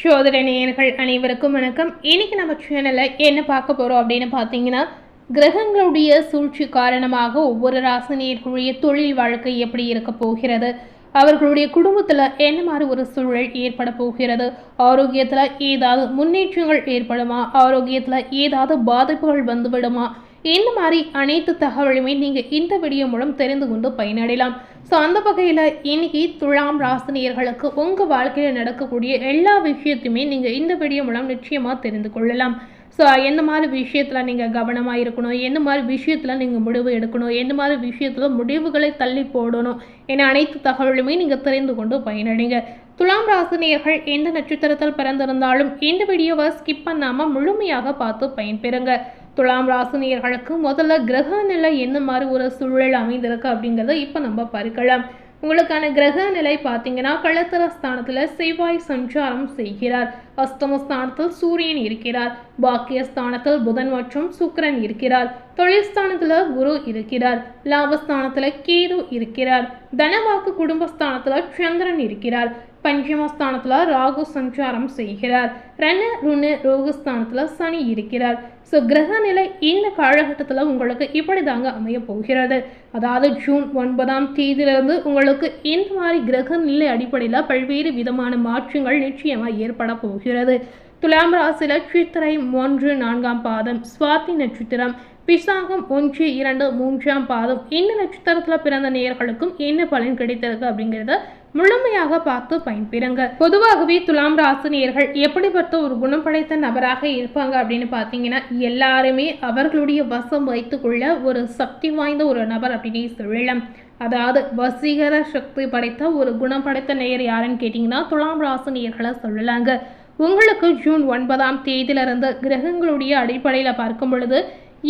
சோதனை நேயர்கள் அனைவருக்கும் வணக்கம். இன்னைக்கு நம்ம சேனலில் என்ன பார்க்க போகிறோம் அப்படின்னு பார்த்தீங்கன்னா, கிரகங்களுடைய சூழ்ச்சி காரணமாக ஒவ்வொரு ராசினியர்களுடைய தொழில் வாழ்க்கை எப்படி இருக்க போகிறது, அவர்களுடைய குடும்பத்தில் என்ன மாதிரி ஒரு சூழல் ஏற்பட போகிறது, ஆரோக்கியத்தில் ஏதாவது முன்னேற்றங்கள் ஏற்படுமா, ஆரோக்கியத்தில் ஏதாவது பாதிப்புகள் வந்துவிடுமா, இந்த மாதிரி அனைத்து தகவலுமே நீங்கள் இந்த வீடியோ மூலம் தெரிந்து கொண்டு பயனடையலாம். ஸோ அந்த வகையில் இன்னைக்கு துலாம் ராசினியர்களுக்கு உங்கள் வாழ்க்கையில் நடக்கக்கூடிய எல்லா விஷயத்தையுமே நீங்கள் இந்த வீடியோ மூலம் நிச்சயமாக தெரிந்து கொள்ளலாம். ஸோ எந்த மாதிரி விஷயத்தில் நீங்கள் கவனமாக இருக்கணும், எந்த மாதிரி விஷயத்தில் நீங்கள் முடிவு எடுக்கணும், எந்த மாதிரி விஷயத்தில் முடிவுகளை தள்ளி போடணும் என அனைத்து தகவலுமே நீங்கள் தெரிந்து கொண்டு பயனடைங்க. துலாம் ராசினியர்கள் எந்த நட்சத்திரத்தில் பிறந்திருந்தாலும் இந்த வீடியோவை ஸ்கிப் பண்ணாமல் முழுமையாக பார்த்து பயன்பெறுங்க. துலாம் ராசினியர்களுக்கு முதல்ல கிரக நிலை என்ன மாதிரி ஒரு சூழல் அமைந்திருக்கு அப்படிங்கிறத இப்போ நம்ம பார்க்கலாம். உங்களுக்கான கிரக நிலை பார்த்தீங்கன்னா, களத்திர ஸ்தானத்தில் செவ்வாய் சஞ்சாரம் செய்கிறார், அஷ்டமஸ்தானத்தில் சூரியன் இருக்கிறார், பாக்கியஸ்தானத்தில் புதன் மற்றும் சுக்கிரன் இருக்கிறார், தொழில்ஸ்தானத்தில் குரு இருக்கிறார், லாபஸ்தானத்தில் கேது இருக்கிறார், தனவாக்கு குடும்பஸ்தானத்தில் சந்திரன் இருக்கிறார், பஞ்சமஸ்தானத்தில் ராகு சஞ்சாரம் செய்கிறார், ரண ருண ரோகஸ்தானத்தில் சனி இருக்கிறார். ஸோ கிரக நிலை இந்த காலகட்டத்தில் உங்களுக்கு இப்படி தாங்க அமைய போகிறது. அதாவது ஜூன் 9ஆம் தேதியிலிருந்து உங்களுக்கு இந்த மாதிரி கிரக நிலை அடிப்படையில் பல்வேறு விதமான மாற்றங்கள் நிச்சயமாக ஏற்பட போகிறது. துலாம் ராசியில் சித்திரை 1, 4ஆம் பாதம், சுவாதி நட்சத்திரம், விசாகம் 1, 2, 3ஆம் பாதம், இந்த நட்சத்திரத்தில் பிறந்த நேயர்களுக்கும் என்ன பலன் கிடைத்திருக்கு அப்படிங்கிறத முழுமையாக பார்த்து பயன்பெறுங்க. பொதுவாகவே துலாம் ராசினியர்கள் எப்படிப்பட்ட ஒரு குணம் படைத்த நபராக இருப்பாங்க அப்படின்னு பார்த்தீங்கன்னா, எல்லாருமே அவர்களுடைய வசம் வைத்துக்கொள்ள ஒரு சக்தி வாய்ந்த ஒரு நபர் அப்படின்னு சொல்லலாம். அதாவது வசீகர சக்தி படைத்த ஒரு குணம் படைத்த நேயர் யாருன்னு கேட்டிங்கன்னா துலாம் ராசினியர்களை சொல்லலாங்க. உங்களுக்கு ஜூன் 9ஆம் தேதியிலிருந்து கிரகங்களுடைய அடிப்படையில் பார்க்கும் பொழுது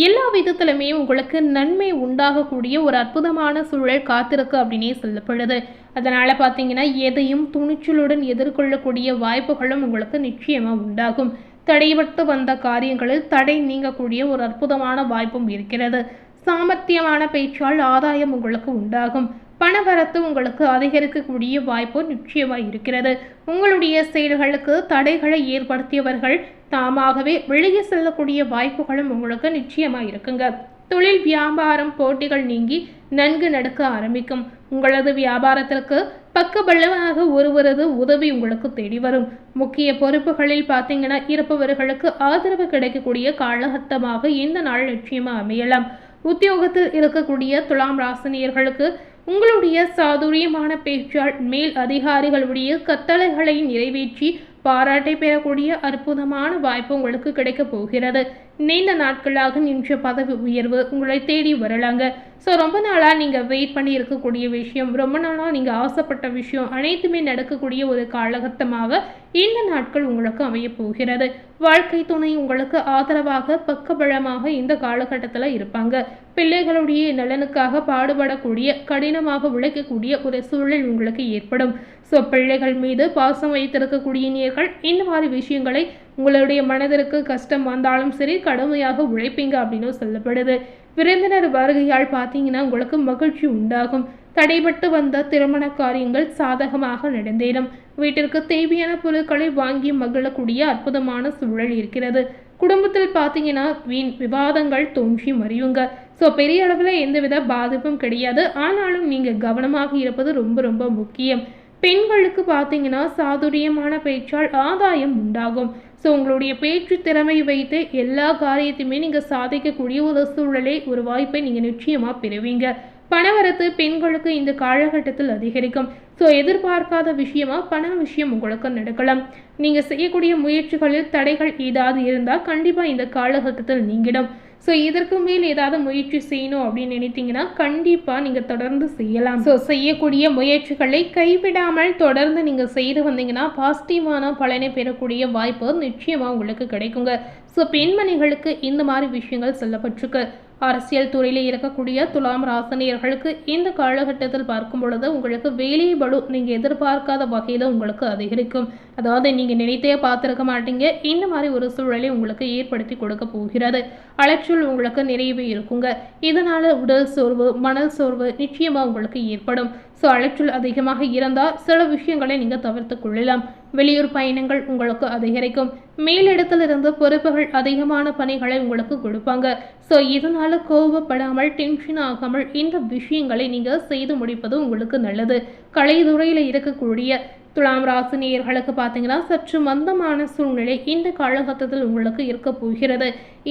எல்லா விதத்திலுமே உங்களுக்கு நன்மை உண்டாகக்கூடிய ஒரு அற்புதமான சூழல் காத்திருக்கு அப்படின்னே சொல்லப்படுது. அதனால் பார்த்தீங்கன்னா எதையும் துணிச்சலுடன் எதிர்கொள்ளக்கூடிய வாய்ப்புகளும் உங்களுக்கு நிச்சயமாக உண்டாகும். தடைபட்டு வந்த காரியங்களில் தடை நீங்கக்கூடிய ஒரு அற்புதமான வாய்ப்பும் இருக்கிறது. சாமர்த்தியமான பேச்சால் ஆதாயம் உங்களுக்கு உண்டாகும். பணவரத்து உங்களுக்கு அதிகரிக்கக்கூடிய வாய்ப்பு நிச்சயமாக இருக்கிறது. உங்களுடைய செயல்களுக்கு தடைகளை ஏற்படுத்தியவர்கள் தாமாகவே வெளியே செல்லக்கூடிய வாய்ப்புகளும் உங்களுக்கு நிச்சயமாக இருக்குங்க. தொழில் வியாபாரம் போட்டிகள் நீங்கி நன்கு நடக்க ஆரம்பிக்கும். உங்களது வியாபாரத்திற்கு பக்கபலமாக ஒருவரது உதவி உங்களுக்கு தேடி வரும். முக்கிய பொறுப்புகளில் பார்த்தீங்கன்னா இருப்பவர்களுக்கு ஆதரவு கிடைக்கக்கூடிய காலகட்டமாக இந்த நாள் நிச்சயமாக அமையலாம். உத்தியோகத்தில் இருக்கக்கூடிய துலாம் ராசினியர்களுக்கு உங்களுடைய சாதுரியமான பேச்சால் மேல் அதிகாரிகளுடைய கட்டளைகளை நிறைவேற்றி பாராட்டை பெறக்கூடிய அற்புதமான வாய்ப்பு உங்களுக்கு கிடைக்க போகிறது. நீண்ட நாட்களாக நின்ற பதவி உயர்வு உங்களை தேடி வரலாங்க. ஸோ ரொம்ப நாளாக நீங்கள் வெயிட் பண்ணி இருக்கக்கூடிய விஷயம், ரொம்ப நாளாக நீங்கள் ஆசைப்பட்ட விஷயம் அனைத்துமே நடக்கக்கூடிய ஒரு காலகட்டமாக இந்த நாட்கள் உங்களுக்கு அமைய போகிறது. வாழ்க்கை துணை உங்களுக்கு ஆதரவாக பக்கபலமாக இந்த காலகட்டத்தில் இருப்பாங்க. பிள்ளைகளுடைய நலனுக்காக பாடுபடக்கூடிய கடினமாக உழைக்கக்கூடிய ஒரு சூழல் உங்களுக்கு ஏற்படும். ஸோ பிள்ளைகள் மீது பாசம் வைத்திருக்கக்கூடிய நேர்கள் இந்த மாதிரி விஷயங்களை உங்களுடைய மனதிற்கு கஷ்டம் வந்தாலும் சரி கடுமையாக உழைப்பீங்க அப்படின்னு சொல்லப்படுது. விருந்தினர் வருகையால் பார்த்தீங்கன்னா உங்களுக்கு மகிழ்ச்சி உண்டாகும். தடைபட்டு வந்த திருமண காரியங்கள் சாதகமாக நடந்தேறும். வீட்டிற்கு தேவையான பொருட்களை வாங்கி மகிழக்கூடிய அற்புதமான சூழல் இருக்கிறது. குடும்பத்தில் பார்த்தீங்கன்னா வீண் விவாதங்கள் தோன்றி மறியுங்க. ஸோ பெரிய அளவில் எந்தவித பாதிப்பும் கிடையாது. ஆனாலும் நீங்கள் கவனமாக இருப்பது ரொம்ப ரொம்ப முக்கியம். பெண்களுக்கு பார்த்தீங்கன்னா சாதுரியமான பேச்சால் ஆதாயம் உண்டாகும். ஸோ உங்களுடைய பேச்சு திறமை வைத்து எல்லா காரியத்தையுமே நீங்கள் சாதிக்கக்கூடிய ஒரு சூழலை ஒரு வாய்ப்பை நீங்கள் நிச்சயமாக பெறுவீங்க. பணவரத்து பெண்களுக்கு இந்த காலகட்டத்தில் அதிகரிக்கும். ஸோ எதிர்பார்க்காத விஷயமா பண விஷயம் உங்களுக்கு நடக்கலாம். நீங்கள் செய்யக்கூடிய முயற்சிகளில் தடைகள் ஏதாவது இருந்தால் கண்டிப்பாக இந்த காலகட்டத்தில் நீங்கிடும். ஸோ இதற்கு மேல் ஏதாவது முயற்சி செய்யணும் அப்படின்னு நினைத்தீங்கன்னா கண்டிப்பாக நீங்கள் தொடர்ந்து செய்யலாம். ஸோ செய்யக்கூடிய முயற்சிகளை கைவிடாமல் தொடர்ந்து நீங்கள் செய்து வந்தீங்கன்னா பாசிட்டிவான பலனை பெறக்கூடிய வாய்ப்பு நிச்சயமாக உங்களுக்கு கிடைக்குங்க. ஸோ பெண்மணிகளுக்கு இந்த மாதிரி விஷயங்கள் சொல்லப்பட்டிருக்கு. அரசியல் துறையில் இருக்கக்கூடிய துலாம் ராசினியர்களுக்கு இந்த காலகட்டத்தில் பார்க்கும் பொழுது உங்களுக்கு வேலை பளு நீங்கள் எதிர்பார்க்காத வகையில் உங்களுக்கு அதிகரிக்கும். அதாவது நீங்கள் நினைத்தே பார்த்துருக்க மாட்டீங்க. இந்த மாதிரி ஒரு சூழலை உங்களுக்கு ஏற்படுத்தி கொடுக்க போகிறது. அலைச்சல் உங்களுக்கு நிறையவே இருக்குங்க. இதனால் உடல் சோர்வு மணல் சோர்வு நிச்சயமாக உங்களுக்கு ஏற்படும். ஸோ அலைச்சல் அதிகமாக இருந்தால் சில விஷயங்களை நீங்கள் தவிர்த்து கொள்ளலாம். வெளியூர் பயணங்கள் உங்களுக்கு அதிகரிக்கும். மேலிடத்திலிருந்து பொறுப்புகள் அதிகமான பணிகளை உங்களுக்கு கொடுப்பாங்க. ஸோ இதனால கோபப்படாமல் டென்ஷன் ஆகாமல் இந்த விஷயங்களை நீங்கள் செய்து முடிப்பது உங்களுக்கு நல்லது. கலைத்துறையில் இருக்கக்கூடிய துலாம் ராசி நேயர்களுக்கு பார்த்தீங்கன்னா சற்று மந்தமான சூழ்நிலை இந்த காலகட்டத்தில் உங்களுக்கு இருக்க போகிறது.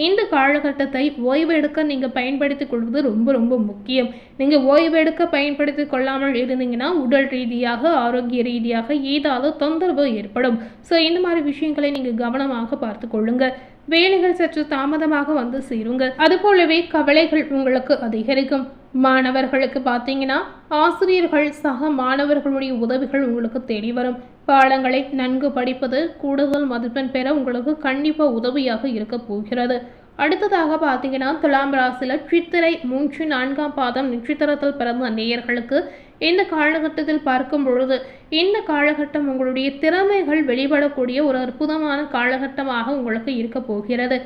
இந்த காலகட்டத்தை ஓய்வெடுக்க நீங்கள் பயன்படுத்தி கொள்வது ரொம்ப ரொம்ப முக்கியம். நீங்கள் ஓய்வெடுக்க பயன்படுத்தி கொள்ளாமல் இருந்தீங்கன்னா உடல் ரீதியாக ஆரோக்கிய ரீதியாக ஏதாவது தொந்தரவு ஏற்படும். ஸோ இந்த மாதிரி விஷயங்களை நீங்கள் கவனமாக பார்த்து கொள்ளுங்க. வேலைகள் சற்று தாமதமாக வந்து சேருங்க. அது போலவே கவலைகள் உங்களுக்கு அதிகரிக்கும். மாணவர்களுக்கு பார்த்தீங்கன்னா ஆசிரியர்கள் சக மாணவர்களுடைய உதவிகள் உங்களுக்கு தேடி வரும். பாடங்களை நன்கு படிப்பது கூடுதல் மதிப்பெண் பெற உங்களுக்கு கண்டிப்பாக உதவியாக இருக்க போகிறது. அடுத்ததாக பார்த்தீங்கன்னா துலாம் ராசியில் சித்திரை 3, 4ஆம் பாதம் நட்சத்திரத்தில் பிறந்த நேயர்களுக்கு இந்த காலகட்டத்தில் பார்க்கும் பொழுது இந்த காலகட்டம் உங்களுடைய திறமைகள் வெளிப்படக்கூடிய ஒரு அற்புதமான காலகட்டமாக உங்களுக்கு இருக்க போகிறது.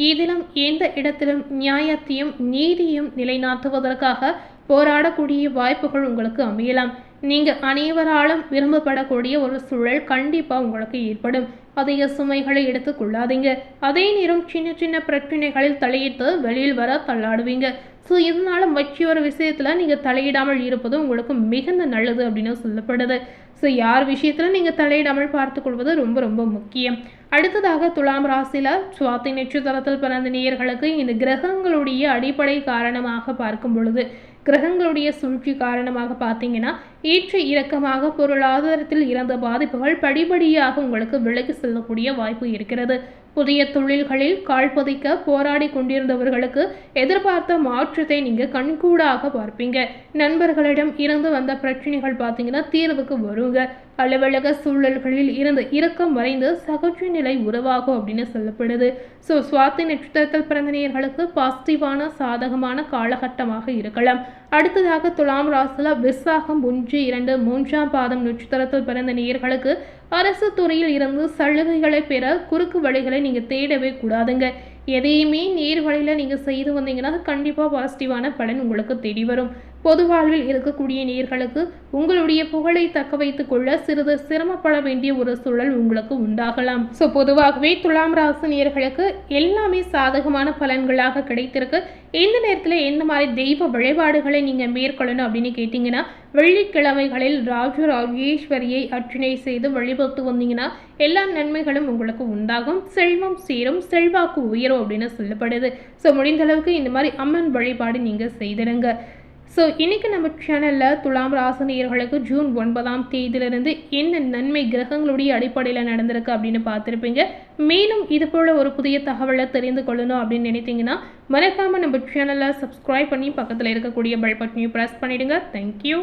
இதிலும் எந்த இடத்திலும் நியாயத்தையும் நீதியும் நிலைநாட்டுவதற்காக போராடக்கூடிய வாய்ப்புகள் உங்களுக்கு அமையலாம். நீங்கள் அனைவராலும் விரும்பப்படக்கூடிய ஒரு சூழல் கண்டிப்பாக உங்களுக்கு ஏற்படும். அதிக சுமைகளை எடுத்துக்கொள்ளாதீங்க. அதே நேரம் சின்ன சின்ன பிரச்சனைகளில் தலையிட்டு வெளியில் வர தள்ளாடுவீங்க. ஸோ இதனால மற்றொரு விஷயத்தில் நீங்கள் தலையிடாமல் இருப்பது உங்களுக்கு மிகுந்த நல்லது அப்படின்னு சொல்லப்படுது. ஸோ யார் விஷயத்தில் நீங்கள் தலையிடாமல் பார்த்துக்கொள்வது ரொம்ப ரொம்ப முக்கியம். அடுத்ததாக துலாம் ராசியில் சுவாதி நட்சத்திரத்தில் பிறந்த நேயர்களுக்கு இந்த கிரகங்களுடைய அடிப்படை காரணமாக பார்க்கும் பொழுது கிரகங்களுடைய சூழ்ச்சி காரணமாக பார்த்தீங்கன்னா ஏற்ற இறக்கமாக பொருளாதாரத்தில் இருந்த பாதிப்புகள் படிப்படியாக உங்களுக்கு விலகி செல்லக்கூடிய வாய்ப்பு இருக்கிறது. புதிய தொழில்களில் கால்பதிக்க போராடி கொண்டிருந்தவர்களுக்கு எதிர்பார்த்த மாற்றத்தை நீங்கள் கண்கூடாக பார்ப்பீங்க. நண்பர்களிடம் இருந்து வந்த பிரச்சனைகள் பார்த்தீங்கன்னா தீர்வுக்கு வருங்க. அலுவலக சூழல்களில் இருந்து இறக்கம் மறைந்து சகஜ நிலை உருவாகும் அப்படின்னு சொல்லப்படுது. ஸோ சுவாதி நட்சத்திரத்தில் பிறந்த நேயர்களுக்கு பாசிட்டிவான சாதகமான காலகட்டமாக இருக்கலாம். அடுத்ததாக துலாம் ராசியில் விசாகம் 1, 2, 3ஆம் பாதம் நட்சத்திரத்தில் பிறந்த நேயர்களுக்கு அரசு துறையில் இருந்து சலுகைகளை பெற குறுக்கு வழிகளை நீங்கள் தேடவே கூடாதுங்க. எதையுமே நேர் வழியில் நீங்கள் செய்து வந்தீங்கன்னா கண்டிப்பாக பாசிட்டிவான பலன் உங்களுக்கு தேடி வரும். பொது வாழ்வில் இருக்கக்கூடிய நேயர்களுக்கு உங்களுடைய புகழை தக்க வைத்துக் கொள்ள சிறிது சிரமப்பட வேண்டிய ஒரு சூழல் உங்களுக்கு உண்டாகலாம். ஸோ பொதுவாகவே துலாம் ராசி நேயர்களுக்கு எல்லாமே சாதகமான பலன்களாக கிடைத்திருக்கு. இந்த நேரத்தில் எந்த மாதிரி தெய்வ வழிபாடுகளை நீங்கள் மேற்கொள்ளணும் அப்படின்னு கேட்டிங்கன்னா வெள்ளிக்கிழமைகளில் ராஜராஜேஸ்வரியை அர்ச்சனை செய்து வழிபட்டு வந்தீங்கன்னா எல்லா நன்மைகளும் உங்களுக்கு உண்டாகும். செல்வம் சேரும், செல்வாக்கு உயரும் அப்படின்னு சொல்லப்படுது. ஸோ முடிந்த அளவுக்கு இந்த மாதிரி அம்மன் வழிபாடு நீங்கள் செய்திடுங்க. ஸோ இன்றைக்கி நம்ம சேனலில் துலாம் ராசி நேயர்களுக்கு ஜூன் 9ஆம் தேதியிலிருந்து என்ன நன்மை கிரகங்களுடைய அடிப்படையில் நடந்திருக்கு அப்படின்னு பார்த்துருப்பீங்க. மேலும் இது போல் ஒரு புதிய தகவலை தெரிந்து கொள்ளணும் அப்படின்னு நினைத்தீங்கன்னா மறக்காமல் நம்ம சேனலை சப்ஸ்கிரைப் பண்ணி பக்கத்தில் இருக்கக்கூடிய பெல் பட்டனையும் ப்ரெஸ் பண்ணிவிடுங்க. தேங்க்யூ.